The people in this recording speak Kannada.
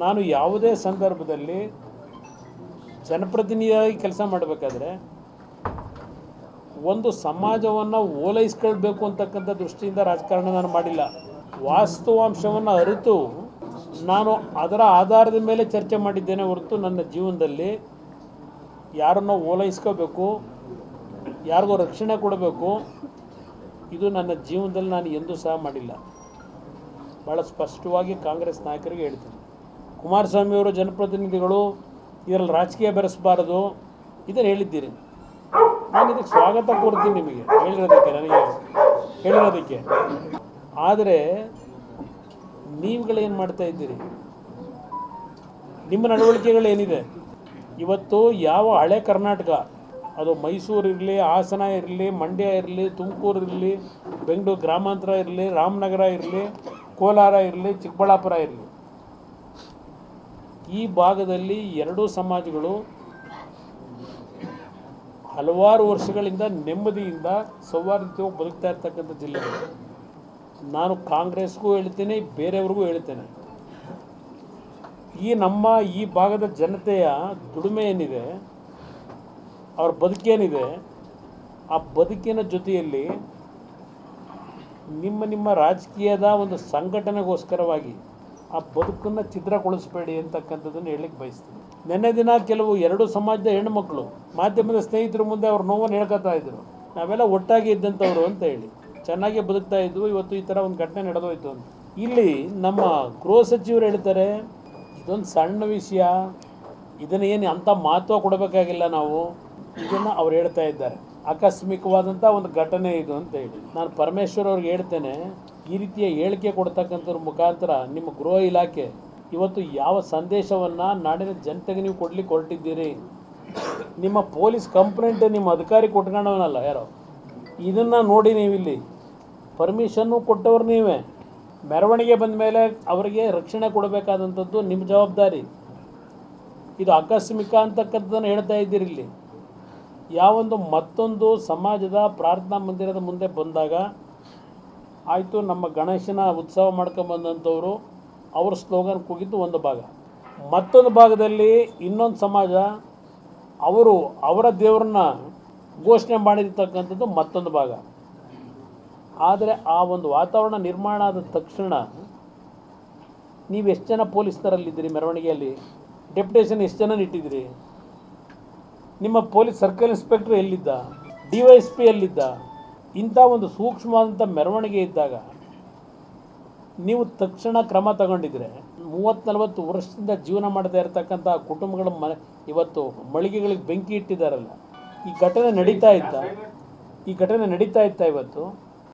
ನಾನು ಯಾವುದೇ ಸಂದರ್ಭದಲ್ಲಿ ಜನಪ್ರತಿನಿಧಿಯಾಗಿ ಕೆಲಸ ಮಾಡಬೇಕಾದ್ರೆ ಒಂದು ಸಮಾಜವನ್ನು ಓಲೈಸ್ಕೊಳ್ಬೇಕು ಅಂತಕ್ಕಂಥ ದೃಷ್ಟಿಯಿಂದ ರಾಜಕಾರಣ ನಾನು ಮಾಡಿಲ್ಲ. ವಾಸ್ತವಾಂಶವನ್ನು ಅರಿತು ನಾನು ಅದರ ಆಧಾರದ ಮೇಲೆ ಚರ್ಚೆ ಮಾಡಿದ್ದೇನೆ ಹೊರತು ನನ್ನ ಜೀವನದಲ್ಲಿ ಯಾರನ್ನು ಓಲೈಸ್ಕೋಬೇಕು, ಯಾರಿಗೋ ರಕ್ಷಣೆ ಕೊಡಬೇಕು, ಇದು ನನ್ನ ಜೀವನದಲ್ಲಿ ನಾನು ಎಂದೂ ಸಹ ಮಾಡಿಲ್ಲ. ಭಾಳ ಸ್ಪಷ್ಟವಾಗಿ ಕಾಂಗ್ರೆಸ್ ನಾಯಕರಿಗೆ ಹೇಳ್ತೀನಿ. ಕುಮಾರಸ್ವಾಮಿಯವರು ಜನಪ್ರತಿನಿಧಿಗಳು ಇದರಲ್ಲಿ ರಾಜಕೀಯ ಬೆರೆಸಬಾರದು ಇದನ್ನು ಹೇಳಿದ್ದೀರಿ. ನಾನು ಇದಕ್ಕೆ ಸ್ವಾಗತ ಕೋರ್ತೀನಿ ನಿಮಗೆ ನನಗೆ ಹೇಳಿರೋದಕ್ಕೆ. ಆದರೆ ನೀವುಗಳೇನು ಮಾಡ್ತಾ ಇದ್ದೀರಿ? ನಿಮ್ಮ ನಡವಳಿಕೆಗಳೇನಿದೆ ಇವತ್ತು? ಯಾವ ಹಳೆ ಕರ್ನಾಟಕ, ಅದು ಮೈಸೂರು ಇರಲಿ, ಹಾಸನ ಇರಲಿ, ಮಂಡ್ಯ ಇರಲಿ, ತುಮಕೂರು ಇರಲಿ, ಬೆಂಗಳೂರು ಗ್ರಾಮಾಂತರ ಇರಲಿ, ರಾಮನಗರ ಇರಲಿ, ಕೋಲಾರ ಇರಲಿ, ಚಿಕ್ಕಬಳ್ಳಾಪುರ ಇರಲಿ, ಈ ಭಾಗದಲ್ಲಿ ಎರಡೂ ಸಮಾಜಗಳು ಹಲವಾರು ವರ್ಷಗಳಿಂದ ನೆಮ್ಮದಿಯಿಂದ ಸೌಹಾರ್ದತೆಯಾಗಿ ಬದುಕ್ತಾ ಇರ್ತಕ್ಕಂಥ ಜಿಲ್ಲೆಗಳು. ನಾನು ಕಾಂಗ್ರೆಸ್ಗೂ ಹೇಳ್ತೀನಿ, ಬೇರೆಯವ್ರಿಗೂ ಹೇಳ್ತೇನೆ, ನಮ್ಮ ಈ ಭಾಗದ ಜನತೆಯ ದುಡಿಮೆ ಏನಿದೆ, ಅವ್ರ ಬದುಕೇನಿದೆ, ಆ ಬದುಕಿನ ಜೊತೆಯಲ್ಲಿ ನಿಮ್ಮ ರಾಜಕೀಯದ ಒಂದು ಸಂಘಟನೆಗೋಸ್ಕರವಾಗಿ ಆ ಬದುಕನ್ನು ಚಿತ್ರಗೊಳಿಸಬೇಡಿ ಅಂತಕ್ಕಂಥದ್ದನ್ನು ಹೇಳಲಿಕ್ಕೆ ಬಯಸ್ತೀನಿ. ನಿನ್ನೆ ದಿನ ಕೆಲವು ಎರಡು ಸಮಾಜದ ಹೆಣ್ಣುಮಕ್ಕಳು ಮಾಧ್ಯಮದ ಸ್ನೇಹಿತರ ಮುಂದೆ ಅವ್ರ ನೋವನ್ನು ಹೇಳ್ಕೊತಾ ಇದ್ರು, ನಾವೆಲ್ಲ ಒಟ್ಟಾಗಿ ಇದ್ದಂಥವ್ರು ಅಂತ ಹೇಳಿ, ಚೆನ್ನಾಗಿ ಬದುಕ್ತಾ ಇದ್ವು, ಇವತ್ತು ಈ ಥರ ಒಂದು ಘಟನೆ ನಡೆದೋಯ್ತು ಅಂತ. ಇಲ್ಲಿ ನಮ್ಮ ಗೃಹ ಸಚಿವರು ಹೇಳ್ತಾರೆ, ಇದೊಂದು ಸಣ್ಣ ವಿಷಯ, ಇದನ್ನು ಏನು ಅಂಥ ಮಹತ್ವ ಕೊಡಬೇಕಾಗಿಲ್ಲ ನಾವು, ಇದನ್ನು ಅವ್ರು ಹೇಳ್ತಾ ಇದ್ದಾರೆ, ಆಕಸ್ಮಿಕವಾದಂಥ ಒಂದು ಘಟನೆ ಇದು ಅಂತ ಹೇಳಿ. ನಾನು ಪರಮೇಶ್ವರ್ ಅವ್ರಿಗೆ ಹೇಳ್ತೇನೆ, ಈ ರೀತಿಯ ಹೇಳಿಕೆ ಕೊಡ್ತಕ್ಕಂಥದ್ರ ಮುಖಾಂತರ ನಿಮ್ಮ ಗೃಹ ಇಲಾಖೆ ಇವತ್ತು ಯಾವ ಸಂದೇಶವನ್ನು ನಾಡಿನ ಜನತೆಗೆ ನೀವು ಕೊಡ್ಲಿಕ್ಕೆ ಹೊರಟಿದ್ದೀರಿ? ನಿಮ್ಮ ಪೊಲೀಸ್ ಕಂಪ್ಲೇಂಟ್ ನಿಮ್ಮ ಅಧಿಕಾರಿ ಕೊಟ್ಕೊಂಡವನಲ್ಲ ಯಾರೋ, ಇದನ್ನು ನೋಡಿ ನೀವಿಲ್ಲಿ ಪರ್ಮಿಷನ್ನು ಕೊಟ್ಟವ್ರು ನೀವೇ. ಮೆರವಣಿಗೆ ಬಂದ ಮೇಲೆ ಅವರಿಗೆ ರಕ್ಷಣೆ ಕೊಡಬೇಕಾದಂಥದ್ದು ನಿಮ್ಮ ಜವಾಬ್ದಾರಿ. ಇದು ಆಕಸ್ಮಿಕ ಅಂತಕ್ಕಂಥದ್ದನ್ನು ಹೇಳ್ತಾ ಇದ್ದೀರಿ. ಇಲ್ಲಿ ಯಾವೊಂದು ಮತ್ತೊಂದು ಸಮಾಜದ ಪ್ರಾರ್ಥನಾ ಮಂದಿರದ ಮುಂದೆ ಬಂದಾಗ ಆಯಿತು, ನಮ್ಮ ಗಣೇಶನ ಉತ್ಸವ ಮಾಡ್ಕೊಂಬಂದಂಥವರು ಅವ್ರ ಸ್ಲೋಗನ್ ಕೂಗಿದ್ದು ಒಂದು ಭಾಗ, ಮತ್ತೊಂದು ಭಾಗದಲ್ಲಿ ಇನ್ನೊಂದು ಸಮಾಜ ಅವರ ದೇವರನ್ನ ಘೋಷಣೆ ಮಾಡಿರ್ತಕ್ಕಂಥದ್ದು ಮತ್ತೊಂದು ಭಾಗ. ಆದರೆ ಆ ಒಂದು ವಾತಾವರಣ ನಿರ್ಮಾಣ ಆದ ತಕ್ಷಣ ನೀವು ಎಷ್ಟು ಜನ ಪೊಲೀಸರಲ್ಲಿದ್ದೀರಿ? ಮೆರವಣಿಗೆಯಲ್ಲಿ ಡೆಪ್ಯುಟೇಷನ್ ಎಷ್ಟು ಜನ ಇಟ್ಟಿದ್ದೀರಿ? ನಿಮ್ಮ ಪೊಲೀಸ್ ಸರ್ಕಲ್ ಇನ್ಸ್ಪೆಕ್ಟರ್ ಎಲ್ಲಿದ್ದ? DYSP ಎಲ್ಲಿದ್ದ? ಇಂಥ ಒಂದು ಸೂಕ್ಷ್ಮವಾದಂಥ ಮೆರವಣಿಗೆ ಇದ್ದಾಗ ನೀವು ತಕ್ಷಣ ಕ್ರಮ ತಗೊಂಡಿದ್ರೆ 30-40 ವರ್ಷದಿಂದ ಜೀವನ ಮಾಡದೇ ಇರತಕ್ಕಂಥ ಕುಟುಂಬಗಳ ಇವತ್ತು ಮಳಿಗೆಗಳಿಗೆ ಬೆಂಕಿ ಇಟ್ಟಿದ್ದಾರಲ್ಲ, ಈ ಘಟನೆ ನಡೀತಾ ಇತ್ತ ಇವತ್ತು